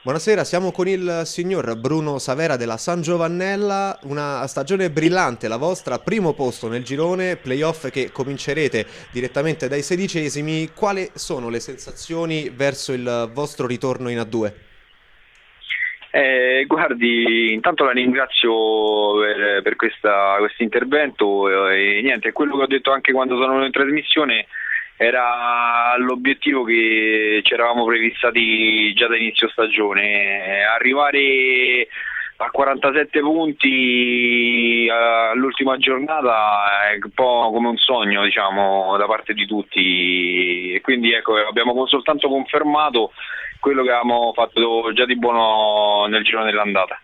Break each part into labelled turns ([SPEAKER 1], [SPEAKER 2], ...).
[SPEAKER 1] Buonasera, siamo con il signor Bruno Savera della San Giovannella, una stagione brillante, la vostra, primo posto nel girone, playoff che comincerete direttamente dai sedicesimi. Quali sono le sensazioni verso il vostro ritorno in A2?
[SPEAKER 2] Guardi, intanto la ringrazio per questo intervento e niente, è quello che ho detto anche quando sono in trasmissione, era l'obiettivo che ci eravamo prefissati già da inizio stagione, arrivare a 47 punti all'ultima giornata è un po' come un sogno, diciamo, da parte di tutti, e quindi ecco, abbiamo soltanto confermato quello che avevamo fatto già di buono nel girone dell'andata.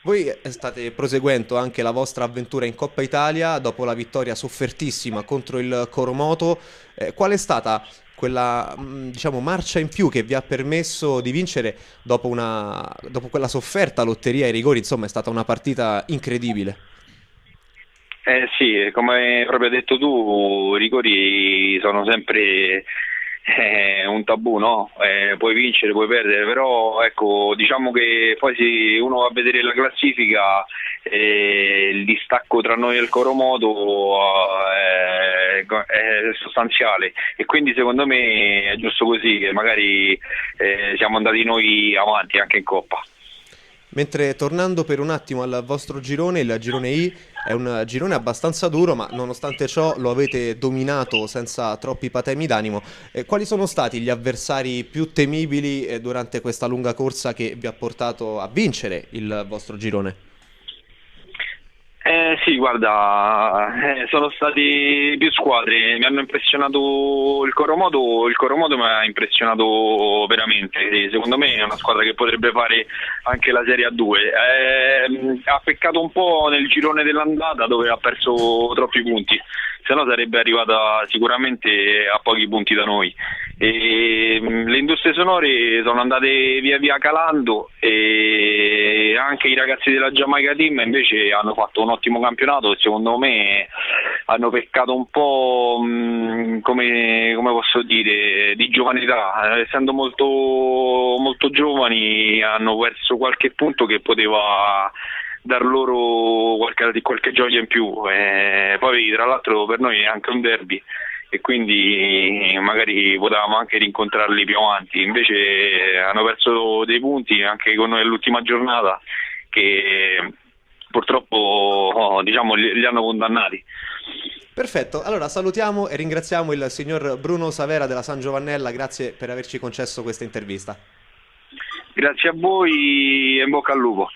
[SPEAKER 1] Voi state proseguendo anche la vostra avventura in Coppa Italia dopo la vittoria soffertissima contro il Coromoto. Qual è stata quella, diciamo, marcia in più che vi ha permesso di vincere dopo quella sofferta lotteria ai rigori? Insomma, è stata una partita incredibile.
[SPEAKER 2] Sì, come proprio hai detto tu, i rigori sono sempre un tabù, no? Puoi vincere, puoi perdere, però ecco, diciamo che poi se uno va a vedere la classifica, il distacco tra noi e il Coromodo è sostanziale, e quindi secondo me è giusto così, che magari siamo andati noi avanti anche in Coppa.
[SPEAKER 1] Mentre tornando per un attimo al vostro girone, il girone I è un girone abbastanza duro, ma nonostante ciò lo avete dominato senza troppi patemi d'animo. Quali sono stati gli avversari più temibili durante questa lunga corsa che vi ha portato a vincere il vostro girone?
[SPEAKER 2] Sì, guarda, sono stati più squadre, mi hanno impressionato il Coromodo mi ha impressionato veramente, sì, secondo me è una squadra che potrebbe fare anche la Serie A2. Ha peccato un po' nel girone dell'andata dove ha perso troppi punti, se no sarebbe arrivata sicuramente a pochi punti da noi. Le industrie sonore sono andate via via calando, e anche i ragazzi della Jamaica Team invece hanno fatto un ottimo campionato e secondo me hanno peccato un po', come posso dire, di giovanità. Essendo molto, molto giovani hanno perso qualche punto che poteva dar loro qualche gioia in più. Poi tra l'altro per noi è anche un derby e quindi magari potevamo anche rincontrarli più avanti, invece hanno perso dei punti anche con noi all'ultima giornata che purtroppo diciamo, li hanno condannati.
[SPEAKER 1] Perfetto, allora salutiamo e ringraziamo il signor Bruno Savera della San Giovannella, grazie per averci concesso questa intervista.
[SPEAKER 2] Grazie a voi e in bocca al lupo.